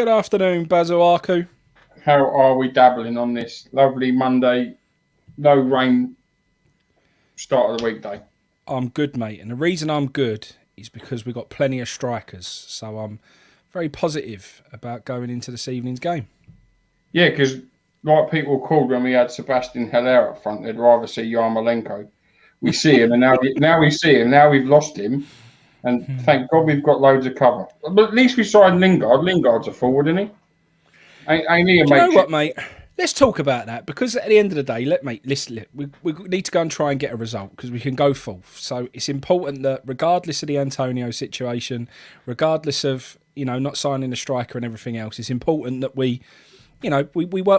Good afternoon, Bazuaku. How are we dabbling on this lovely Monday, no rain start of the weekday? I'm good, mate. And the reason I'm good is because we've got plenty of strikers. So I'm very positive about going into this evening's game. Yeah, because like people called when we had Sebastian Haller up front, they'd rather see Yarmolenko. We see him, and now we see him. Now we've lost him, and thank God we've got loads of cover. But at least we signed Lingard. Lingard's a forward, isn't he? Ain't he a Do you know what, mate? Let's talk about that because at the end of the day, listen, we need to go and try and get a result because we can go fourth. So it's important that regardless of the Antonio situation, regardless of not signing a striker and everything else, it's important that we work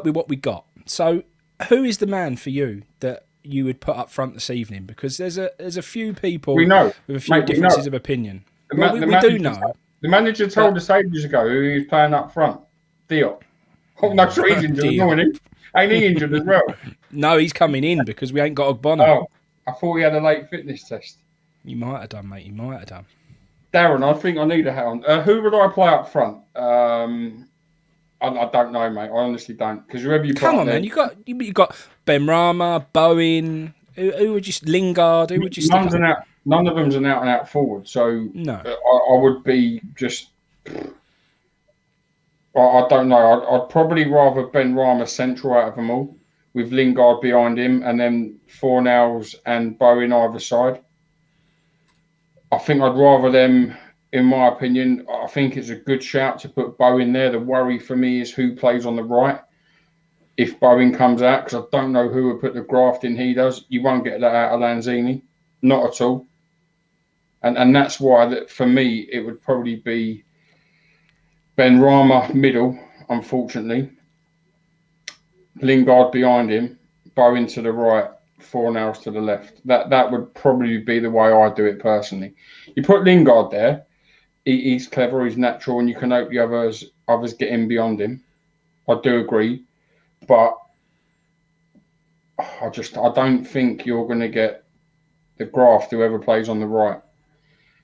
with what we got. So who is the man for you that you would put up front this evening? Because there's a few people we know with a few differences of opinion. We do know. The manager told us ages ago who he was playing up front. Diop. Oh, no, so he's injured as well, isn't he? Ain't he injured as well? No, he's coming in because we ain't got Ogbono. Oh, I thought he had a late fitness test. You might have done, mate. You might have done. Darren, I think I need a hound. Who would I play up front? I don't know, mate. I honestly don't. Because whoever you put Come on, there, man. You got Ben Rama, Bowen. Who would you Lingard? Who would you stick up? None of them's an out-and-out forward. So no, I would be just. I don't know. I'd probably rather Ben Rama central out of them all, with Lingard behind him, and then Fornals and Bowen either side. I think I'd rather them, in my opinion. I think it's a good shout to put Bowen there. The worry for me is who plays on the right. If Bowen comes out, because I don't know who would put the graft in he does. You won't get that out of Lanzini. Not at all. And that's why, that for me, it would probably be Ben Rama middle, unfortunately. Lingard behind him, Bowen to the right, Fornals to the left. That would probably be the way I do it personally. You put Lingard there, he's clever, he's natural, and you can hope the others get in beyond him. I do agree, but I don't think you're going to get the graft whoever plays on the right.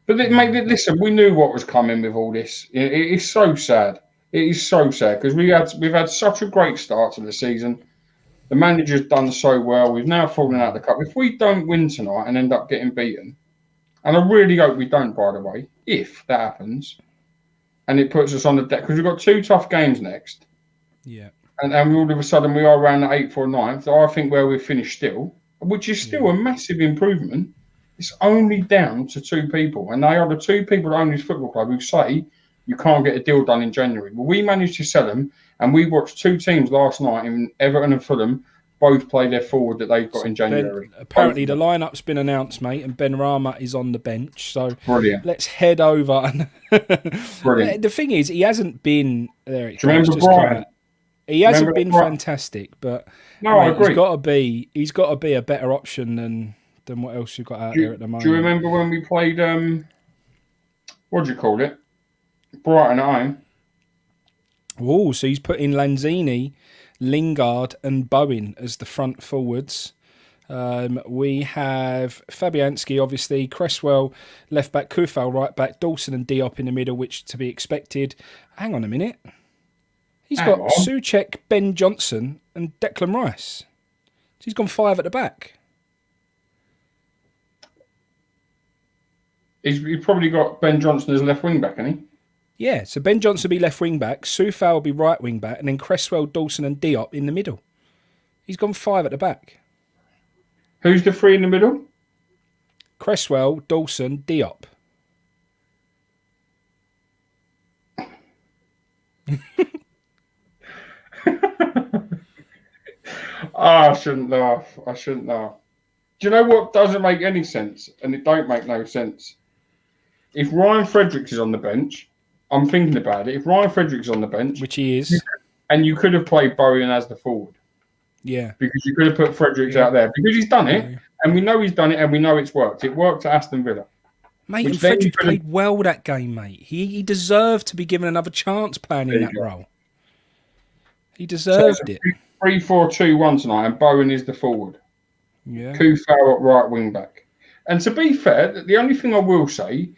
But mate, listen, we knew what was coming with all this. It is so sad. It is so sad because we've had such a great start to the season. The manager's done so well. We've now fallen out of the cup. If we don't win tonight and end up getting beaten, and I really hope we don't, by the way, if that happens, and it puts us on the deck, because we've got 2 tough games next. Yeah. And all of a sudden we are around the 8th or 9th. I think where we finished still, which is still a massive improvement. It's only down to 2 people, and they are the 2 people that own this football club who say you can't get a deal done in January. Well, we managed to sell them, and we watched 2 teams last night in Everton and Fulham both play their forward that they've got in January. Apparently, the lineup's been announced, mate, and Ben Rama is on the bench. So brilliant. Let's head over. Brilliant. The thing is, he hasn't been there. Do you remember Brian? He hasn't been fantastic, but no, I agree. He's got to be a better option than what else you've got out there at the moment. Do you remember when we played, what do you call it? Brighton at home. Oh, so he's put in Lanzini, Lingard and Bowen as the front forwards. We have Fabianski, obviously, Cresswell, left back, Kufal, right back, Dawson and Diop in the middle, which to be expected. Hang on a minute. He's got Souček, Ben Johnson and Declan Rice. So he's gone 5 at the back. He's probably got Ben Johnson as left wing back, hasn't he? Yeah, so Ben Johnson will be left wing back, Soufal will be right wing back, and then Cresswell, Dawson and Diop in the middle. He's gone 5 at the back. Who's the 3 in the middle? Cresswell, Dawson, Diop. I shouldn't laugh. Do you know what doesn't make any sense? And it don't make no sense. If Ryan Fredericks is on the bench, I'm thinking about it. If Ryan Fredericks is on the bench, which he is, and you could have played Bowen as the forward. Yeah. Because you could have put Fredericks out there. Because he's done it, and we know he's done it, and we know it's worked. It worked at Aston Villa. Mate, and Fredericks played well that game, mate. He deserved to be given another chance playing in that role. He deserved it. 3-4-2-1 tonight, and Bowen is the forward. Yeah. Kufal at right wing back. And to be fair, the only thing I will say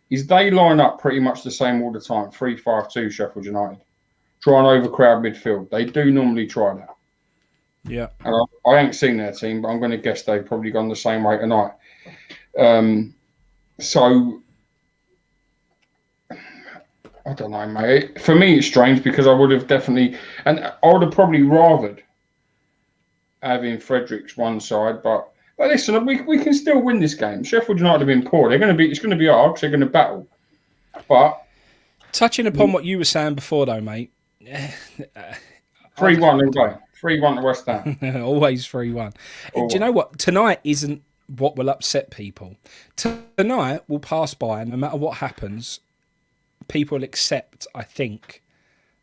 is they line up pretty much the same all the time. 3-5-2 Sheffield United. try and overcrowd midfield. They do normally try that. Yeah. And I ain't seen their team, but I'm going to guess they've probably gone the same way tonight. So, I don't know, mate. For me, it's strange because I would have definitely, and I would have probably rathered having Fredericks one side, but listen, we can still win this game. Sheffield United have been poor. It's going to be hard because they're going to battle. But touching upon what you were saying before, though, mate. 3-1 away. 3-1 to West Ham. Always 3-1. Do you know what? Tonight isn't what will upset people. Tonight will pass by, and no matter what happens, people will accept, I think,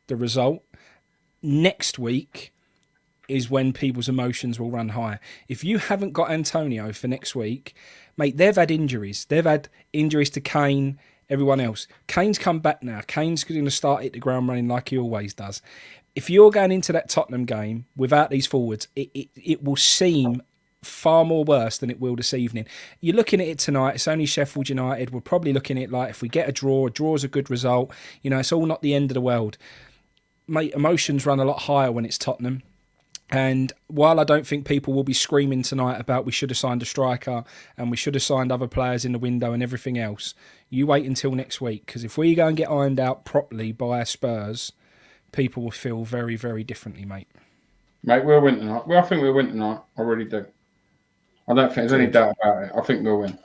the result. Next week is when people's emotions will run high. If you haven't got Antonio for next week, mate, they've had injuries. They've had injuries to Kane, everyone else. Kane's come back now. Kane's going to start hit the ground running like he always does. If you're going into that Tottenham game without these forwards, it will seem far more worse than it will this evening. You're looking at it tonight, it's only Sheffield United. We're probably looking at it like if we get a draw's a good result. You know, it's all not the end of the world. Mate, emotions run a lot higher when it's Tottenham. And while I don't think people will be screaming tonight about we should have signed a striker and we should have signed other players in the window and everything else, you wait until next week. Because if we go and get ironed out properly by Spurs, people will feel very, very differently, mate. Mate, we'll win tonight. Well, I think we'll win tonight. I really do. I don't think there's any doubt about it. I think we'll win.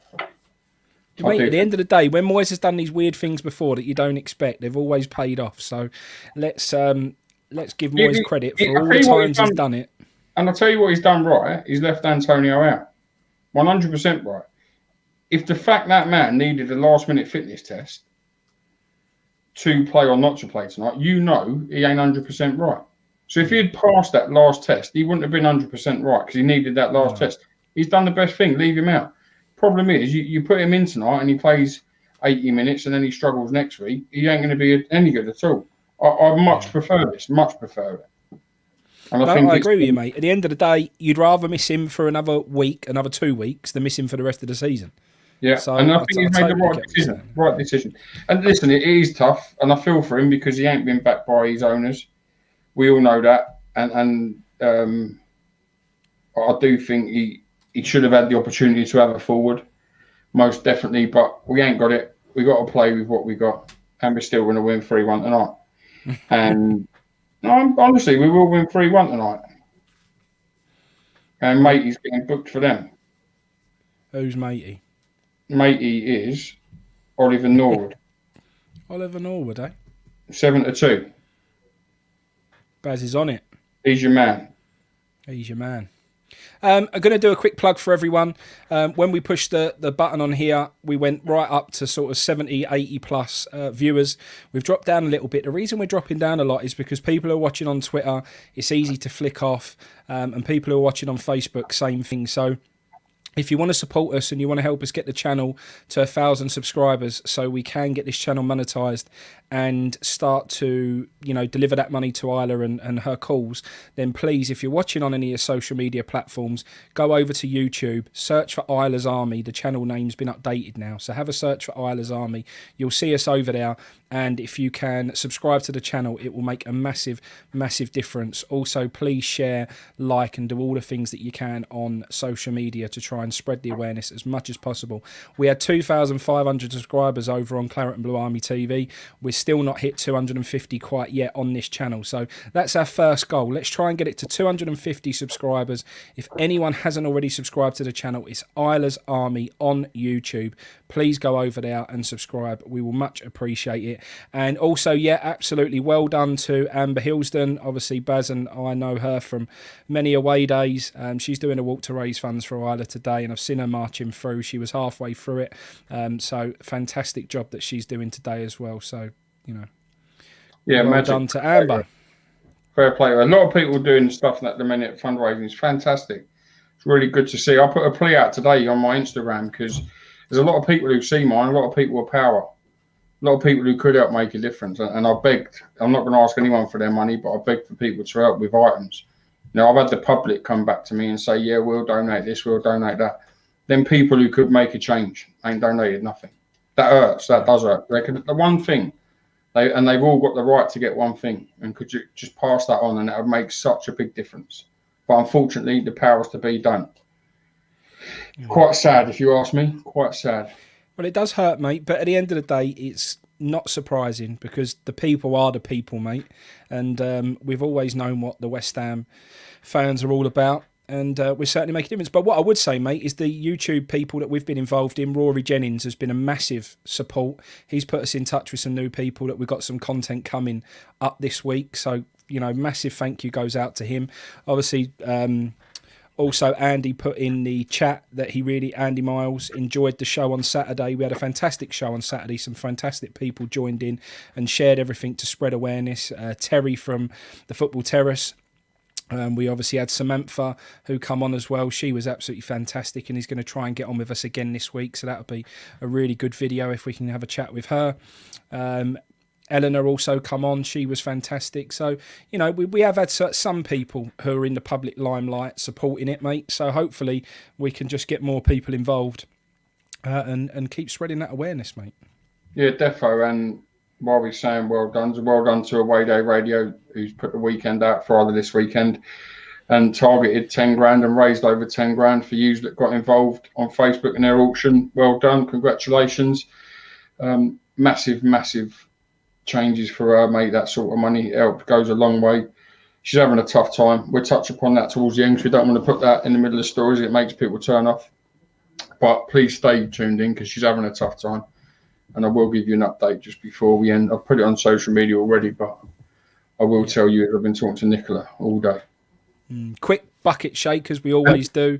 Mate, at the end of the day, when Moyes has done these weird things before that you don't expect, they've always paid off. So let's give Moyes credit for all the times he's done it. And I'll tell you what he's done right. He's left Antonio out. 100% right. If the fact that man needed a last-minute fitness test to play or not to play tonight, you know he ain't 100% right. So if he had passed that last test, he wouldn't have been 100% right because he needed that last test. He's done the best thing. Leave him out. Problem is, you put him in tonight and he plays 80 minutes and then he struggles next week. He ain't going to be any good at all. I much prefer this. Much prefer it. And I agree with you, mate. At the end of the day, you'd rather miss him for another week, another 2 weeks, than miss him for the rest of the season. Yeah, so and I think he's made the right decision. Right decision. And listen, it is tough, and I feel for him because he ain't been backed by his owners. We all know that, and I do think he should have had the opportunity to have a forward, most definitely. But we ain't got it. We got to play with what we got, and we're still going to win 3-1 tonight. And honestly, we will win 3-1 tonight. And Matey's getting booked for them. Who's Matey? Matey is Oliver Norwood. Oliver Norwood, eh? 7-2. Baz is on it. He's your man. He's your man. I'm going to do a quick plug for everyone. When we pushed the button on here, we went right up to sort of 70, 80 plus viewers. We've dropped down a little bit. The reason we're dropping down a lot is because people are watching on Twitter. It's easy to flick off. And people who are watching on Facebook, same thing. So if you want to support us and you want to help us get the channel to 1,000 subscribers so we can get this channel monetized and start to, deliver that money to Isla and her calls, then please, if you're watching on any of your social media platforms, go over to YouTube, search for Isla's Army. The channel name's been updated now, so have a search for Isla's Army. You'll see us over there, and if you can subscribe to the channel, it will make a massive, massive difference. Also, please share, like, and do all the things that you can on social media to try and spread the awareness as much as possible. We had 2,500 subscribers over on Claret and Blue Army TV. We're still not hit 250 quite yet on this channel, so that's our first goal. Let's try and get it to 250 subscribers. If anyone hasn't already subscribed to the channel, it's Isla's Army on YouTube. Please go over there and subscribe. We will much appreciate it. And also, yeah, absolutely well done to Amber Hilsden. Obviously, Baz and I know her from many away days. She's doing a walk to raise funds for Isla today, and I've seen her marching through. She was halfway through it. So fantastic job that she's doing today as well. So, yeah, well done to Amber. Fair play. A lot of people doing stuff at the minute fundraising. It's fantastic. It's really good to see. I put a plea out today on my Instagram because there's a lot of people who see mine, a lot of people with power, a lot of people who could help make a difference. And I begged, I'm not going to ask anyone for their money, but I begged for people to help with items. I've had the public come back to me and say, yeah, we'll donate this, we'll donate that. Then people who could make a change ain't donated nothing. That hurts. That does hurt. The one thing They've all got the right to get one thing, and could you just pass that on, and that would make such a big difference. But unfortunately, the powers to be don't. Quite sad, if you ask me. Quite sad. Well, it does hurt, mate. But at the end of the day, it's not surprising because the people are the people, mate. And we've always known what the West Ham fans are all about. And we're certainly making a difference. But what I would say, mate, is the YouTube people that we've been involved in, Rory Jennings has been a massive support. He's put us in touch with some new people that we've got some content coming up this week. So, you know, massive thank you goes out to him. Obviously, also Andy put in the chat that Andy Miles enjoyed the show on Saturday. We had a fantastic show on Saturday. Some fantastic people joined in and shared everything to spread awareness. Terry from the Football Terrace. We obviously had Samantha who come on as well. She was absolutely fantastic and is going to try and get on with us again this week. So that'll be a really good video if we can have a chat with her. Eleanor also come on. She was fantastic. So, you know, we have had some people who are in the public limelight supporting it, mate. So hopefully we can just get more people involved and keep spreading that awareness, mate. Yeah, defo. And while we're saying well done to Away Day Radio, who's put the weekend out Friday this weekend and targeted 10 grand and raised over 10 grand for you that got involved on Facebook in their auction. Well done. Congratulations. Massive changes for her, mate. That sort of money goes a long way. She's having a tough time. We'll touch upon that towards the end because we don't want to put that in the middle of the stories. It makes people turn off. But please stay tuned in because she's having a tough time. And I will give you an update just before we end. I've put it on social media already, but I will tell you I've been talking to Nicola all day. Quick bucket shake, as we always do.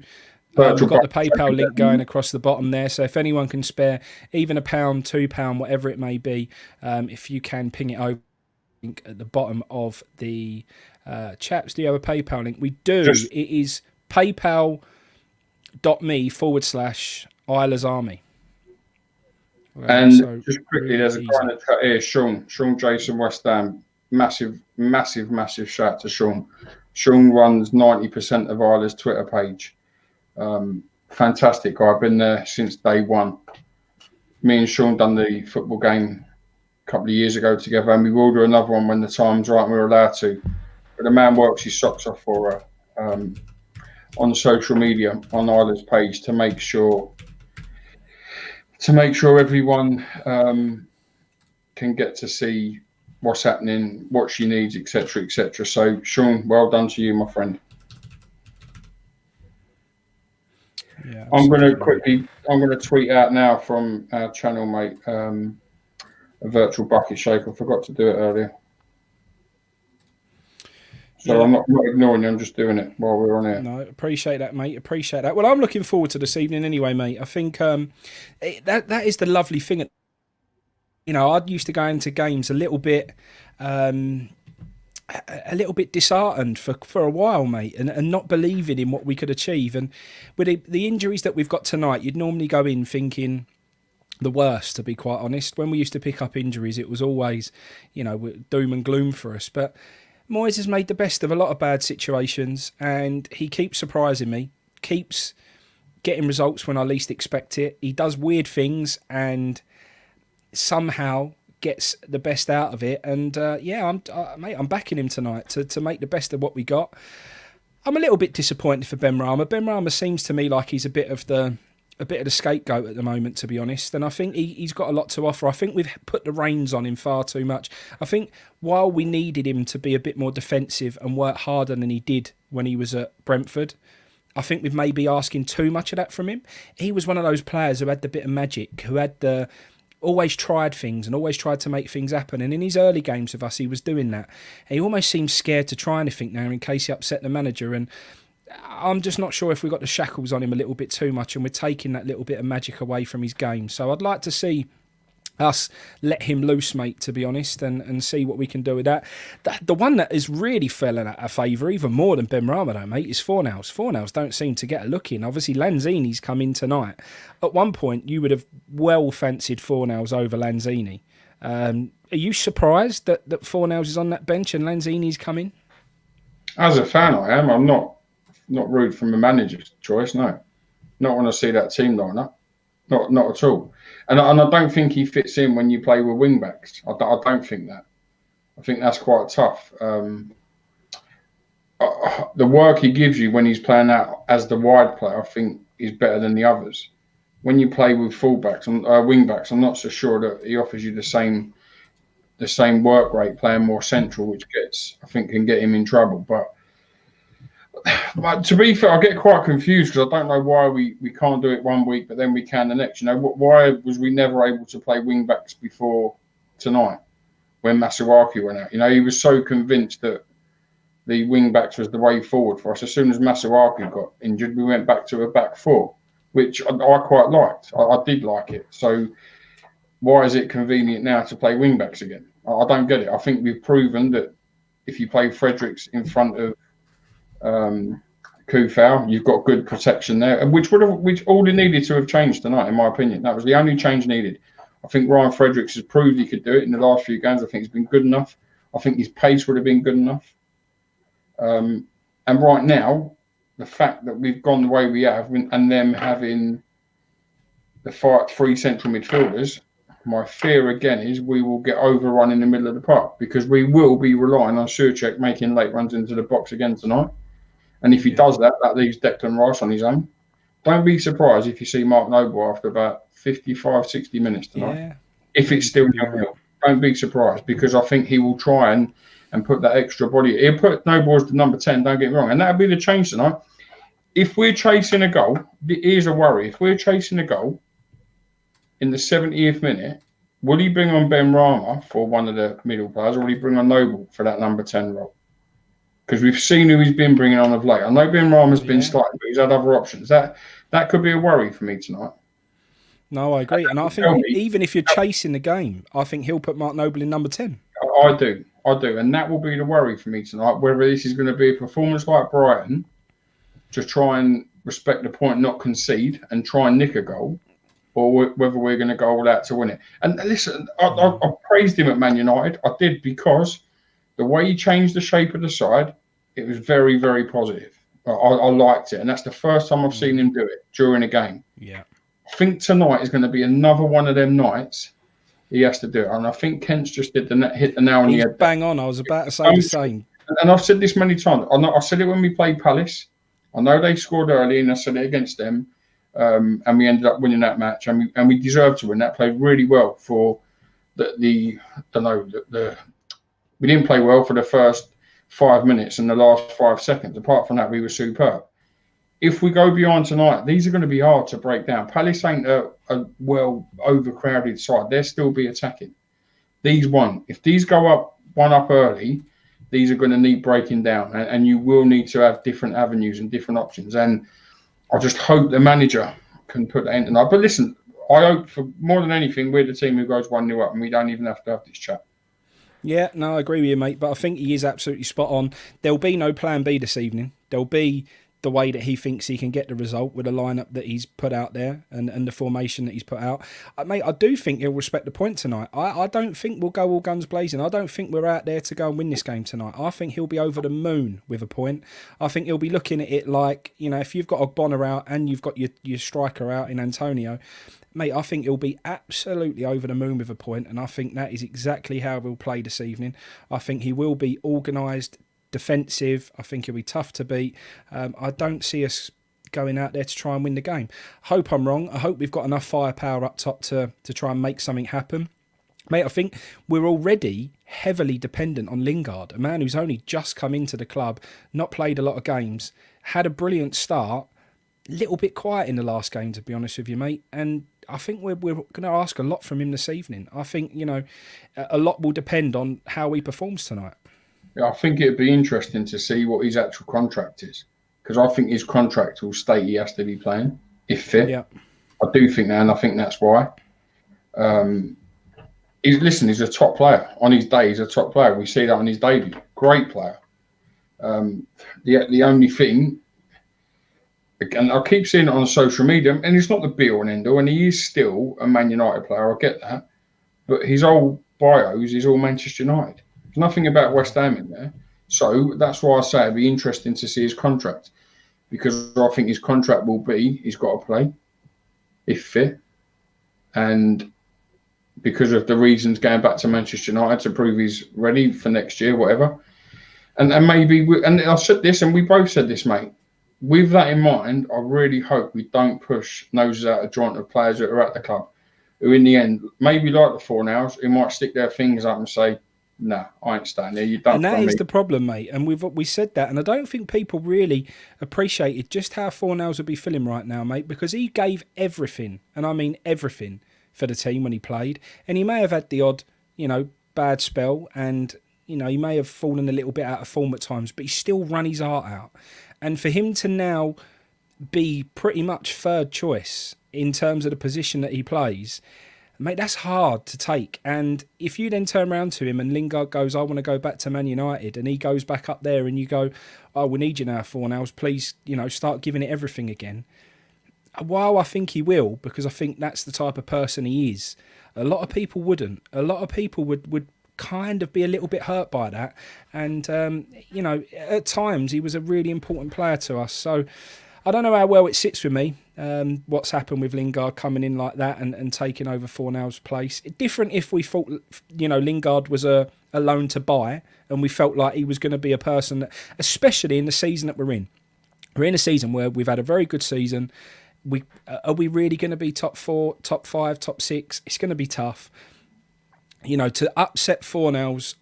We've got the PayPal link going across the bottom there. So if anyone can spare even £1, £2, whatever it may be, if you can ping it over link at the bottom of the chaps. Do you have a PayPal link? We do. It is paypal.me/Isla's Army. And so just quickly, there's a guy in the chat here, Sean Jason West Ham. Massive shout out to Sean. Sean runs 90% of Isla's Twitter page. Fantastic guy. I've been there since day one. Me and Sean done the football game a couple of years ago together, and we will do another one when the time's right and we're allowed to. But the man works his socks off for her on social media on Isla's page to make sure everyone can get to see what's happening, what she needs, etc., etc. So, Sean, well done to you, my friend. Yeah, I'm going to tweet out now from our channel, mate, a virtual bucket shake. I forgot to do it earlier. So yeah. I'm not ignoring you, I'm just doing it while we're on air. No, appreciate that, mate. Appreciate that. Well, I'm looking forward to this evening anyway, mate. I think that is the lovely thing. You know, I used to go into games a little bit disheartened for a while, mate, and not believing in what we could achieve. And with the injuries that we've got tonight, you'd normally go in thinking the worst, to be quite honest. When we used to pick up injuries, it was always, you know, doom and gloom for us. But Moyes has made the best of a lot of bad situations, and he keeps surprising me, keeps getting results when I least expect it. He does weird things and somehow gets the best out of it. And mate, I'm backing him tonight to make the best of what we got. I'm a little bit disappointed for Ben Rama. Ben Rama seems to me like he's a bit of the scapegoat at the moment, to be honest. And I think he's got a lot to offer. I think we've put the reins on him far too much. I think while we needed him to be a bit more defensive and work harder than he did when he was at Brentford, I think we've maybe asking too much of that from him. He was one of those players who had the bit of magic, who had always tried things and always tried to make things happen. And in his early games with us, he was doing that. He almost seems scared to try anything now in case he upset the manager. And I'm just not sure if we got the shackles on him a little bit too much and we're taking that little bit of magic away from his game. So I'd like to see us let him loose, mate, to be honest, and see what we can do with that. The one that has really fell in a favour, even more than Ben Rama, though, mate, is Fornals. Fornals don't seem to get a look in. Obviously, Lanzini's come in tonight. At one point, you would have well fancied Fornals over Lanzini. Are you surprised that Fornals is on that bench and Lanzini's come in? As a fan, I am. I'm not rude from a manager's choice, no. Not when I see that team line up. not at all. And I don't think he fits in when you play with wing backs. I don't think that. I think that's quite tough. The work he gives you when he's playing out as the wide player, I think, is better than the others. When you play with fullbacks and wing backs, I'm not so sure that he offers you the same work rate playing more central, which I think can get him in trouble. But to be fair, I get quite confused because I don't know why we can't do it one week, but then we can the next. You know, why was we never able to play wing backs before tonight when Masuaku went out? You know, he was so convinced that the wing backs was the way forward for us. As soon as Masuaku got injured, we went back to a back four, which I quite liked. I did like it. So why is it convenient now to play wing backs again? I don't get it. I think we've proven that if you play Fredericks in front of Kufau, you've got good protection there, which all he needed to have changed tonight, in my opinion. That was the only change needed. I think Ryan Fredericks has proved he could do it in the last few games. I think he's been good enough. I think his pace would have been good enough. And right now, the fact that we've gone the way we have, and them having the three central midfielders, my fear again is we will get overrun in the middle of the park because we will be relying on Souček making late runs into the box again tonight. And if he does that, that leaves Declan Rice on his own. Don't be surprised if you see Mark Noble after about 55, 60 minutes tonight. Yeah. If it's still 0-0. Don't be surprised because I think he will try and put that extra body. He'll put Noble as the number 10, don't get me wrong. And that'll be the change tonight. If we're chasing a goal, here's a worry. If we're chasing a goal in the 70th minute, will he bring on Ben Rama for one of the middle players or will he bring on Noble for that number 10 role? Because we've seen who he's been bringing on of late. I know Ben Rama's been starting, but he's had other options. That could be a worry for me tonight. No, I agree. And I think even if you're chasing the game, I think he'll put Mark Noble in number 10. I do. And that will be the worry for me tonight, whether this is going to be a performance like Brighton, to try and respect the point, not concede, and try and nick a goal, or whether we're going to go all out to win it. And listen, I praised him at Man United. I did because the way he changed the shape of the side, it was very, very positive. I liked it. And that's the first time I've seen him do it during a game. Yeah. I think tonight is going to be another one of them nights he has to do it. And I think Kent's just hit the nail on the head. Bang on. I was about to say the same. And I've said this many times. I said it when we played Palace. I know they scored early and I said it against them. And we ended up winning that match. And we deserved to win. That played really well for we didn't play well for the first 5 minutes and the last 5 seconds. Apart from that, we were superb. If we go beyond tonight, these are going to be hard to break down. Palace ain't a well overcrowded side. They'll still be attacking. These won't. If these go one up early, these are going to need breaking down. And you will need to have different avenues and different options. And I just hope the manager can put that in tonight. But listen, I hope for more than anything, we're the team who goes 1-0 up and we don't even have to have this chat. Yeah, no, I agree with you, mate. But I think he is absolutely spot on. There'll be no plan B this evening. There'll be the way that he thinks he can get the result with the lineup that he's put out there and the formation that he's put out. Mate, I do think he'll respect the point tonight. I don't think we'll go all guns blazing. I don't think we're out there to go and win this game tonight. I think he'll be over the moon with a point. I think he'll be looking at it like, you know, if you've got a Bonner out and you've got your striker out in Antonio, mate, I think he'll be absolutely over the moon with a point, and I think that is exactly how we'll play this evening. I think he will be organised, defensive. I think he'll be tough to beat. I don't see us going out there to try and win the game. I hope I'm wrong. I hope we've got enough firepower up top to try and make something happen. Mate, I think we're already heavily dependent on Lingard, a man who's only just come into the club, not played a lot of games, had a brilliant start, a little bit quiet in the last game, to be honest with you, mate. And I think we're going to ask a lot from him this evening. I think, you know, a lot will depend on how he performs tonight. Yeah, I think it'd be interesting to see what his actual contract is, because I think his contract will state he has to be playing if fit. Yeah. I do think that, and I think that's why. He's a top player. On his day, he's a top player. We see that on his debut. Great player. The only thing, and I keep seeing it on social media, and it's not the be all and end all, and he is still a Man United player, I get that, but his old bios is all Manchester United. There's nothing about West Ham in there. So that's why I say it'd be interesting to see his contract, because I think his contract will be he's got to play if fit. and because of the reasons going back to Manchester United to prove he's ready for next year, whatever. And maybe, and I said this, and we both said this, mate. With that in mind, I really hope we don't push noses out of joint of players that are at the club, who in the end, maybe like the Fornals, who might stick their fingers up and say, "Nah, I ain't staying there. You don't." And that is the problem, mate. And we said that, and I don't think people really appreciated just how Fornals would be feeling right now, mate, because he gave everything, and I mean everything, for the team when he played. And he may have had the odd, bad spell, and he may have fallen a little bit out of form at times, but he still run his heart out. And for him to now be pretty much third choice in terms of the position that he plays, mate, that's hard to take. And if you then turn around to him and Lingard goes, "I want to go back to Man United," and he goes back up there and you go, "Oh, we need you now, Fornals, please, start giving it everything again." While I think he will, because I think that's the type of person he is, a lot of people wouldn't. A lot of people would kind of be a little bit hurt by that. And, at times he was a really important player to us. So I don't know how well it sits with me, what's happened with Lingard coming in like that and taking over Fornals' place. Different if we thought, Lingard was a loan to buy and we felt like he was going to be a person, that, especially in the season that we're in. We're in a season where we've had a very good season. Are we really going to be top 4, top 5, top 6? It's going to be tough. To upset Fornals,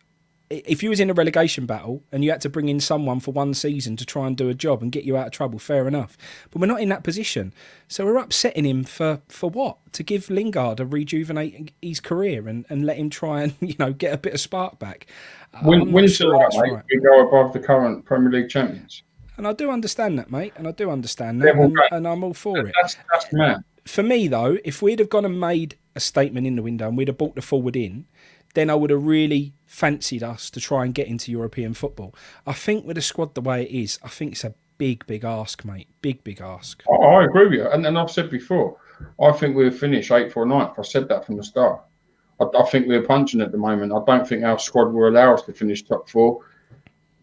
if you was in a relegation battle and you had to bring in someone for one season to try and do a job and get you out of trouble, fair enough. But we're not in that position. So we're upsetting him for what? To give Lingard a rejuvenate his career and let him try and, get a bit of spark back. When's sure that's right. We go above the current Premier League champions. And I do understand that, mate. And I do understand that. And I'm all for it. That's mad. For me, though, if we'd have gone and made a statement in the window and we'd have brought the forward in, then I would have really fancied us to try and get into European football. I think with the squad the way it is, I think it's a big, big ask, mate. Big, big ask. I agree with you. And I've said before, I think we'll finish 8th or 9th. I said that from the start. I think we're punching at the moment. I don't think our squad will allow us to finish top 4.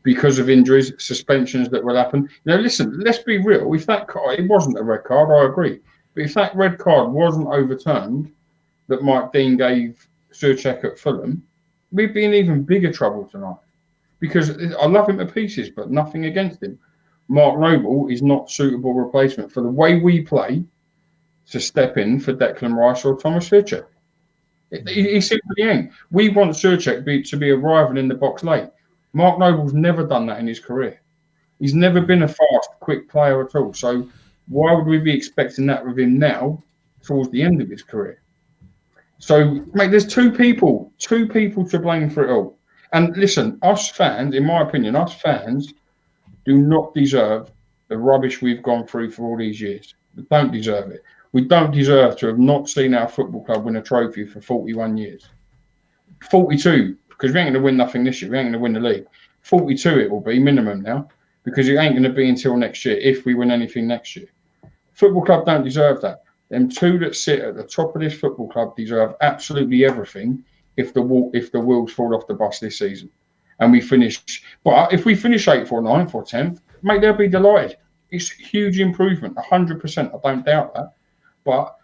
Because of injuries, suspensions that will happen. Listen, let's be real. If that card, it wasn't a red card, I agree. But if that red card wasn't overturned, that Mike Dean gave Souček at Fulham, we'd be in even bigger trouble tonight. Because I love him to pieces, but nothing against him. Mark Noble is not suitable replacement for the way we play to step in for Declan Rice or Thomas Souček. He simply ain't. We want Souček to be a rival in the box late. Mark Noble's never done that in his career. He's never been a fast, quick player at all. So why would we be expecting that with him now, towards the end of his career? So, mate, there's two people to blame for it all. And listen, us fans, in my opinion, us fans do not deserve the rubbish we've gone through for all these years. We don't deserve it. We don't deserve to have not seen our football club win a trophy for 41 years. 42. Because we ain't going to win nothing this year. We ain't going to win the league. 42 it will be minimum now, because it ain't going to be until next year if we win anything next year. Football club don't deserve that. Them two that sit at the top of this football club deserve absolutely everything if the wheels fall off the bus this season. And we finish. But if we finish 8th or 9th or 10th, mate, they'll be delighted. It's huge improvement, 100%. I don't doubt that. But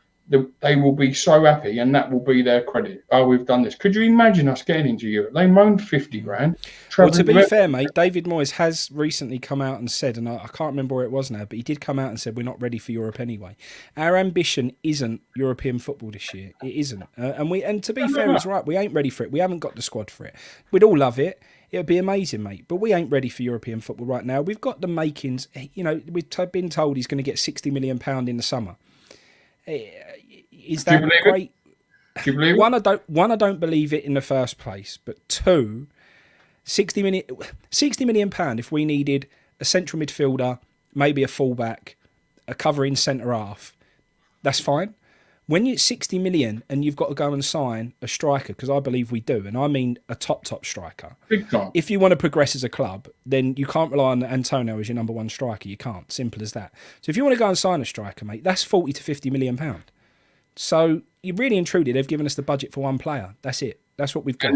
they will be so happy, and that will be their credit. Oh, we've done this. Could you imagine us getting into Europe? They moaned 50 grand. Well, to be fair, mate, David Moyes has recently come out and said, and I can't remember where it was now, but he did come out and said, we're not ready for Europe anyway. Our ambition isn't European football this year. It isn't. And to be fair, he's right. We ain't ready for it. We haven't got the squad for it. We'd all love it. It'd be amazing, mate. But we ain't ready for European football right now. We've got the makings. We've been told he's going to get £60 million in the summer. Is that great? Do you believe One, I don't believe it in the first place. But two, £60 million if we needed a central midfielder, maybe a fullback, a covering centre half, that's fine. When you're 60 million and you've got to go and sign a striker, because I believe we do, and I mean a top striker. Big time. If you want to progress as a club, then you can't rely on Antonio as your number one striker. You can't. Simple as that. So if you want to go and sign a striker, mate, that's 40 to 50 million pound. So you really and truly, they've given us the budget for one player. That's it. That's what we've got.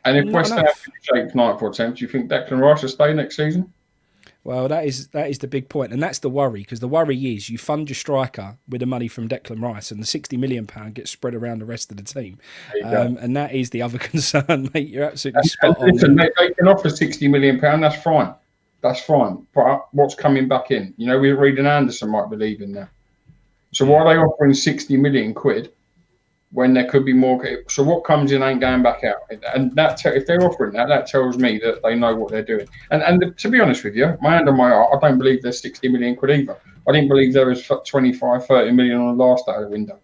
And if West Ham finish 8th, 9th or 10th, do you think Declan Rice will stay next season? Well, that is the big point, and that's the worry, because the worry is you fund your striker with the money from Declan Rice, and the £60 million gets spread around the rest of the team, There you go. and that is the other concern, mate. You're absolutely spot on. Listen, they can offer £60 million. That's fine. That's fine. But what's coming back in? You know, we're reading Anderson might be leaving now. So why are they offering 60 million quid when there could be more? So what comes in ain't going back out. And if they're offering that, that tells me that they know what they're doing. And to be honest with you, my hand on my heart, I don't believe there's 60 million quid either. I didn't believe there was 25, 30 million on the last day of the window.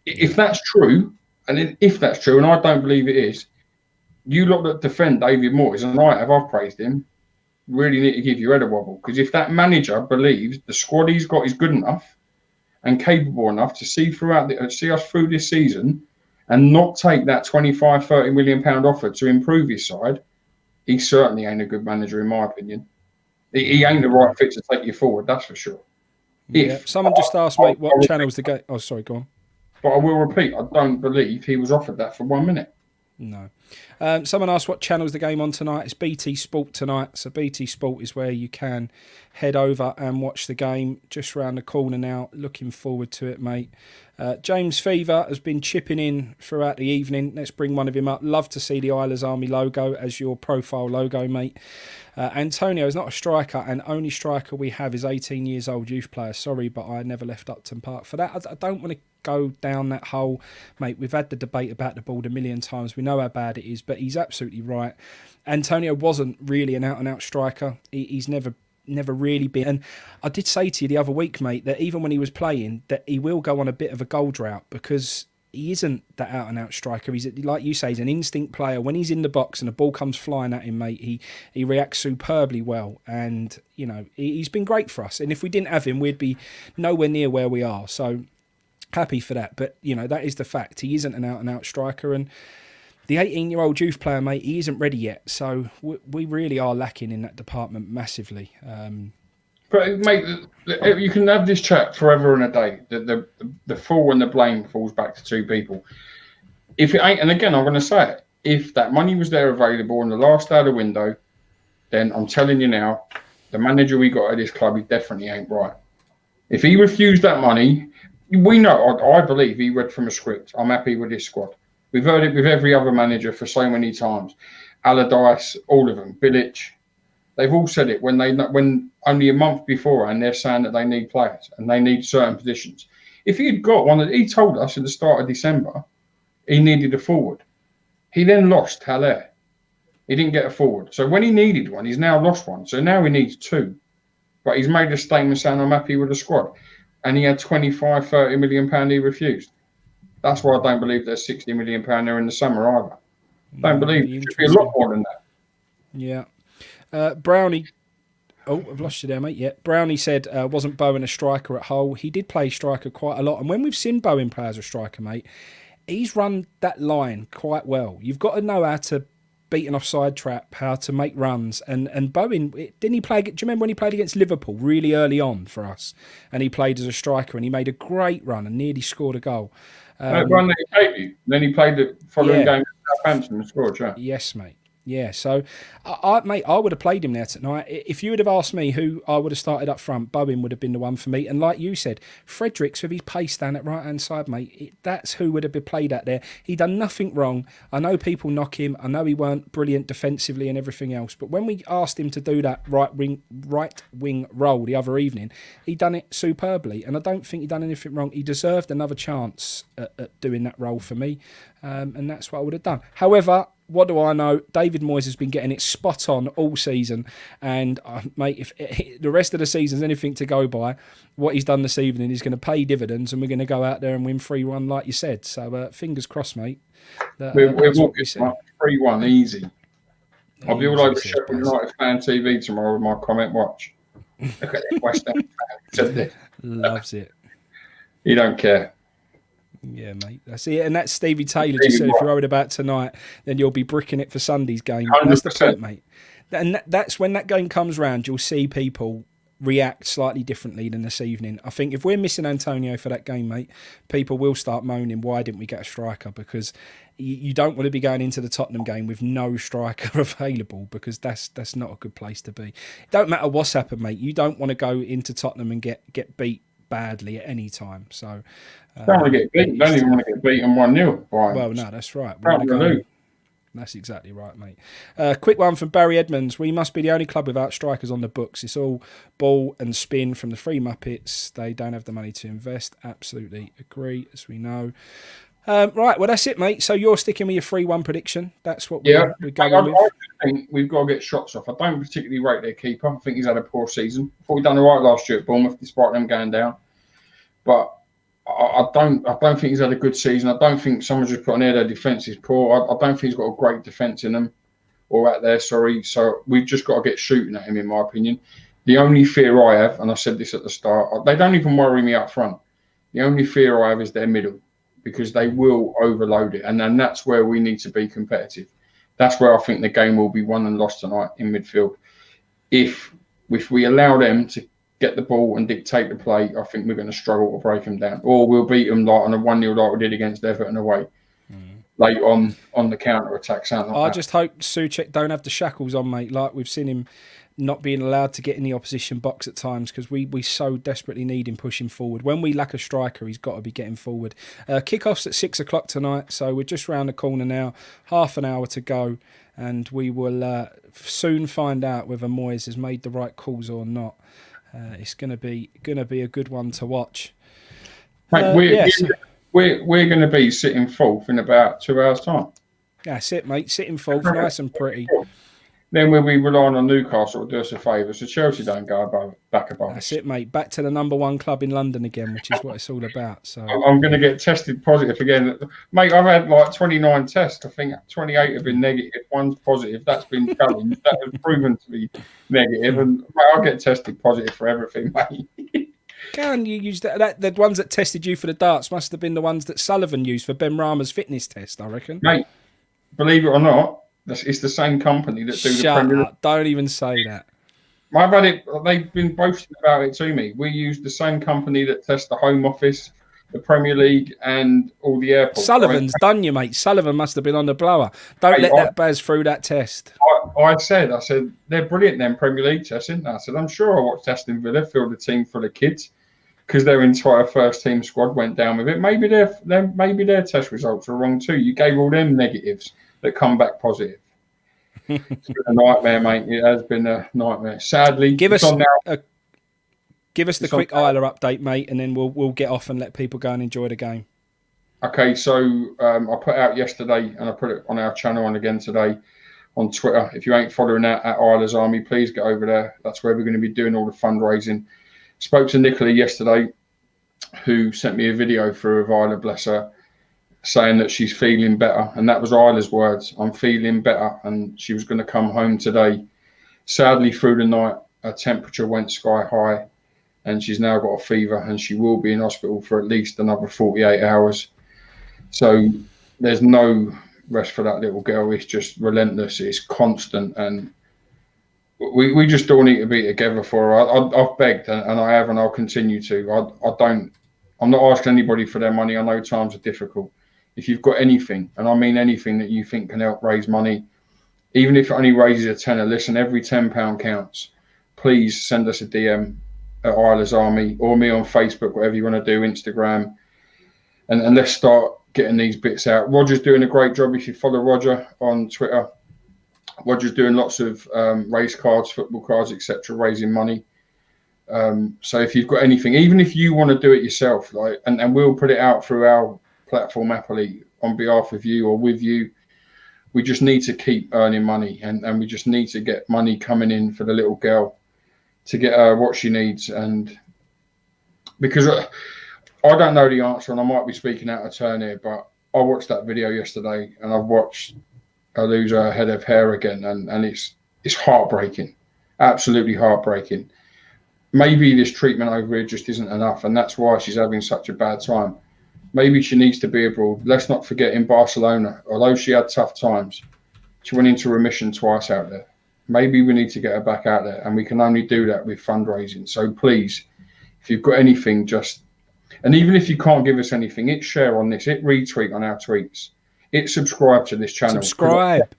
If that's true, and I don't believe it is, you lot that defend David Moyes, and I've praised him, really need to give your head a wobble. Because if that manager believes the squad he's got is good enough and capable enough to see us through this season and not take that 25, 30 million pound offer to improve his side, he certainly ain't a good manager, in my opinion. He ain't the right fit to take you forward, that's for sure. Someone just asked, mate, what channel's the game? Oh, sorry, go on. But I will repeat, I don't believe he was offered that for 1 minute. No. Someone asked what channel's the game on tonight. It's BT Sport tonight. So BT Sport is where you can head over and watch the game just round the corner now. Looking forward to it, mate. James Fever has been chipping in throughout the evening. Let's bring one of him up. Love to see the Isla's Army logo as your profile logo, mate. Antonio is not a striker, and only striker we have is 18 years old youth player. Sorry, but I never left Upton Park for that. I don't want to go down that hole, mate. We've had the debate about the ball a million times. We know how bad it is, but he's absolutely right. Antonio wasn't really an out-and-out striker. He's never really been. And I did say to you the other week, mate, that even when he was playing, that he will go on a bit of a goal drought because he isn't that out-and-out striker. He's, like you say, he's an instinct player. When he's in the box and the ball comes flying at him, mate, he reacts superbly well. And, you know, he's been great for us. And if we didn't have him, we'd be nowhere near where we are. So happy for that. But, you know, that is the fact. He isn't an out-and-out striker. And the 18-year-old youth player, mate, he isn't ready yet. So we really are lacking in that department massively. But, mate, you can have this chat forever and a day. The fall and the blame falls back to two people. If it ain't, and again, I'm going to say it, if that money was there available on the last day of the window, then I'm telling you now, the manager we got at this club, he definitely ain't right. If he refused that money, we know, I believe he read from a script. I'm happy with this squad. We've heard it with every other manager for so many times. Allardyce, all of them, Bilic. They've all said it when only a month before, and they're saying that they need players and they need certain positions. If he had got one, he told us at the start of December he needed a forward. He then lost Haller. He didn't get a forward. So when he needed one, he's now lost one. So now he needs two. But he's made a statement saying, I'm happy with the squad. And he had 25, 30 million pound he refused. That's why I don't believe there's 60 million pound there in the summer either. Don't believe it should be a lot more than that. Yeah. Brownie, I've lost you there, mate. Yeah, Brownie said, wasn't Bowen a striker at Hull? He did play striker quite a lot. And when we've seen Bowen play as a striker, mate, he's run that line quite well. You've got to know how to beat an offside trap, how to make runs. And Bowen, didn't he play? Do you remember when he played against Liverpool really early on for us? And he played as a striker and he made a great run and nearly scored a goal. Run that he played, then he played the following game at Southampton and scored, yeah. Yes, mate. Yeah, so, mate, I would have played him there tonight. If you would have asked me who I would have started up front, Bowen would have been the one for me. And like you said, Fredericks with his pace down at right-hand side, mate, that's who would have been played at there. He done nothing wrong. I know people knock him. I know he weren't brilliant defensively and everything else. But when we asked him to do that right wing role the other evening, he done it superbly. And I don't think he done anything wrong. He deserved another chance at doing that role for me. And that's what I would have done. However, what do I know? David Moyes has been getting it spot on all season. And, mate, if the rest of the season's anything to go by, what he's done this evening is going to pay dividends and we're going to go out there and win 3-1 like you said. So, fingers crossed, mate. We're walking 3-1 easy. I'll be all over Sheffield United fan TV tomorrow with my comment watch. Look at this West Ham fan. Loves it. He don't care. Yeah, mate. That's it. And that's Stevie Taylor just said, if you're worried about tonight, then you'll be bricking it for Sunday's game. 100%. That's the point, mate. And that's when that game comes round, you'll see people react slightly differently than this evening. I think if we're missing Antonio for that game, mate, people will start moaning, why didn't we get a striker? Because you don't want to be going into the Tottenham game with no striker available, because that's not a good place to be. It don't matter what's happened, mate. You don't want to go into Tottenham and get beat badly at any time. So don't want to get beaten. Don't even want to get beaten 1-0. Well, no, that's right. We want to go. That's exactly right, mate. Quick one from Barry Edmonds. We must be the only club without strikers on the books. It's all ball and spin from the Three Muppets. They don't have the money to invest. Absolutely agree, as we know. Right, well, that's it, mate. So you're sticking with your 3-1 prediction. That's what we're going with. I think we've got to get shots off. I don't particularly rate their keeper. I think he's had a poor season. I thought he'd done all right last year at Bournemouth, despite them going down. But I don't think he's had a good season. I don't think someone's just put on there their defence is poor. I don't think he's got a great defence in them, or out there, sorry. So we've just got to get shooting at him, in my opinion. The only fear I have, and I said this at the start, they don't even worry me up front. The only fear I have is their middle, because they will overload it. And then that's where we need to be competitive. That's where I think the game will be won and lost tonight in midfield. If we allow them to get the ball and dictate the play, I think we're going to struggle to break them down. Or we'll beat them like on a 1-0 like we did against Everton away. Late on the counter-attack. I just hope Souček don't have the shackles on, mate. Like we've seen him not being allowed to get in the opposition box at times, because we so desperately need him pushing forward. When we lack a striker, he's got to be getting forward. Kickoff's at 6 o'clock tonight, so we're just round the corner now. Half an hour to go, and we will soon find out whether Moyes has made the right calls or not. It's going to be a good one to watch. Mate, we're going to be sitting fourth in about 2 hours' time. That's it, mate. Sitting fourth, nice and pretty. Then we'll be relying on Newcastle to do us a favour, so Chelsea don't go back above us. That's it, mate. Back to the number one club in London again, which is what it's all about. So I'm going to get tested positive again. Mate, I've had like 29 tests. I think 28 have been negative. One's positive. That's been challenged. That was proven to be negative. And mate, I'll get tested positive for everything, mate. Can you use that? The ones that tested you for the darts must have been the ones that Sullivan used for Ben Rama's fitness test, I reckon. Mate, believe it or not, it's the same company that do the Premier League. Don't even say that. I've had it. They've been boasting about it to me. We use the same company that tests the Home Office, the Premier League, and all the airports. Sullivan's done you, mate. Sullivan must have been on the blower. Don't let that Baz through that test. I said, they're brilliant, them Premier League testing. I said, I'm sure I watched Aston Villa field a team full of kids because their entire first team squad went down with it. Maybe their test results were wrong too. You gave all them negatives that come back positive. It's been a nightmare, mate. It has been a nightmare. Sadly, give us the quick Isla update, mate, and then we'll get off and let people go and enjoy the game. Okay, so I put out yesterday, and I put it on our channel and again today on Twitter. If you ain't following that at Isla's Army, please get over there. That's where we're going to be doing all the fundraising. Spoke to Nicola yesterday, who sent me a video through of Isla, bless her, saying that she's feeling better. And that was Isla's words. I'm feeling better. And she was going to come home today. Sadly, through the night, her temperature went sky high and she's now got a fever and she will be in hospital for at least another 48 hours. So there's no rest for that little girl. It's just relentless. It's constant. And we just all need to be together for her. I've begged and I have, and I'll continue to. I'm not asking anybody for their money. I know times are difficult. If you've got anything, and I mean anything that you think can help raise money, even if it only raises a tenner, listen, every £10 counts. Please send us a DM at Isla's Army or me on Facebook, whatever you want to do, Instagram, and let's start getting these bits out. Roger's doing a great job. If you follow Roger on Twitter, Roger's doing lots of race cards, football cards, etc., raising money. So if you've got anything, even if you want to do it yourself, like, and we'll put it out through our platform happily on behalf of you or with you. We just need to keep earning money, and we just need to get money coming in for the little girl to get her what she needs. And because I don't know the answer, and I might be speaking out of turn here, but I watched that video yesterday and I've watched her lose her head of hair again, and it's heartbreaking, absolutely heartbreaking. Maybe this treatment over here just isn't enough, and that's why she's having such a bad time. Maybe she needs to be abroad. Let's not forget, in Barcelona, although she had tough times, she went into remission twice out there. Maybe we need to get her back out there, and we can only do that with fundraising. So please, if you've got anything, and even if you can't give us anything, hit share on this, hit retweet on our tweets, hit subscribe to this channel. Subscribe.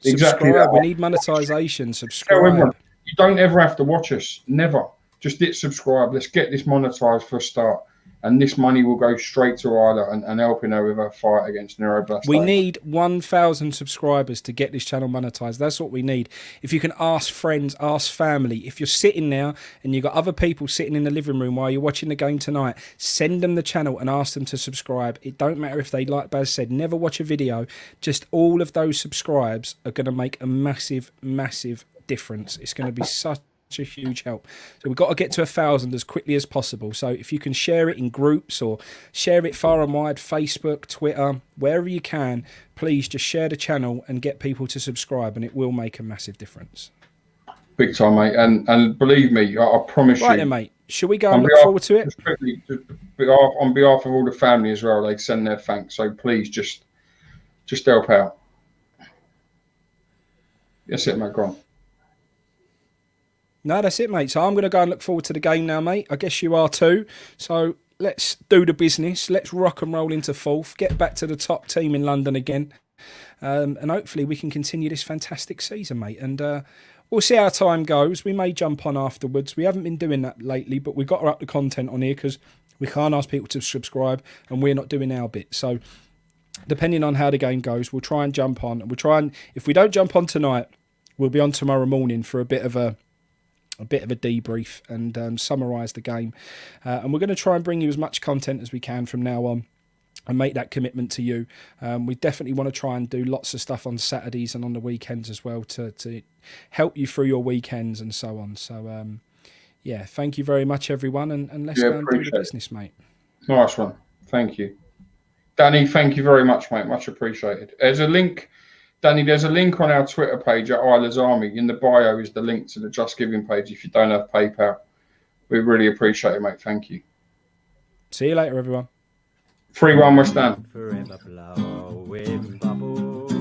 Exactly Subscribe. that. We need monetization. Tell Subscribe. everyone, you don't ever have to watch us. Never. Just hit subscribe. Let's get this monetized for a start. And this money will go straight to Isla and helping her with her fight against neuroblastoma. We need 1,000 subscribers to get this channel monetized. That's what we need. If you can ask friends, ask family. If you're sitting now and you've got other people sitting in the living room while you're watching the game tonight, send them the channel and ask them to subscribe. It don't matter if they, like Baz said, never watch a video. Just all of those subscribes are going to make a massive, massive difference. It's going to be such a huge help. So we've got to get to 1,000 as quickly as possible. So if you can share it in groups or share it far and wide, Facebook, Twitter, wherever you can, please just share the channel and get people to subscribe, and it will make a massive difference. Big time, mate. And believe me, I promise you. Right then, mate. Shall we go and look forward to it? On behalf of all the family as well, they send their thanks. So please just help out. That's it, mate. Go on. No, that's it, mate. So I'm going to go and look forward to the game now, mate. I guess you are too. So let's do the business. Let's rock and roll into fourth. Get back to the top team in London again. And hopefully we can continue this fantastic season, mate. And we'll see how time goes. We may jump on afterwards. We haven't been doing that lately, but we've got to up the content on here because we can't ask people to subscribe and we're not doing our bit. So depending on how the game goes, we'll try and jump on. And if we don't jump on tonight, we'll be on tomorrow morning for a bit of a debrief and summarise the game. And we're going to try and bring you as much content as we can from now on and make that commitment to you. We definitely want to try and do lots of stuff on Saturdays and on the weekends as well to help you through your weekends and so on. So, yeah, thank you very much, everyone. And let's go and do the business, mate. Nice one. Thank you. Danny, thank you very much, mate. Much appreciated. There's a link. Danny, there's a link on our Twitter page at Isla's Army. In the bio is the link to the Just Giving page if you don't have PayPal. We really appreciate it, mate. Thank you. See you later, everyone. 3-1 West Ham. Forever blowing bubbles,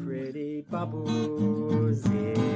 pretty bubbles, yeah.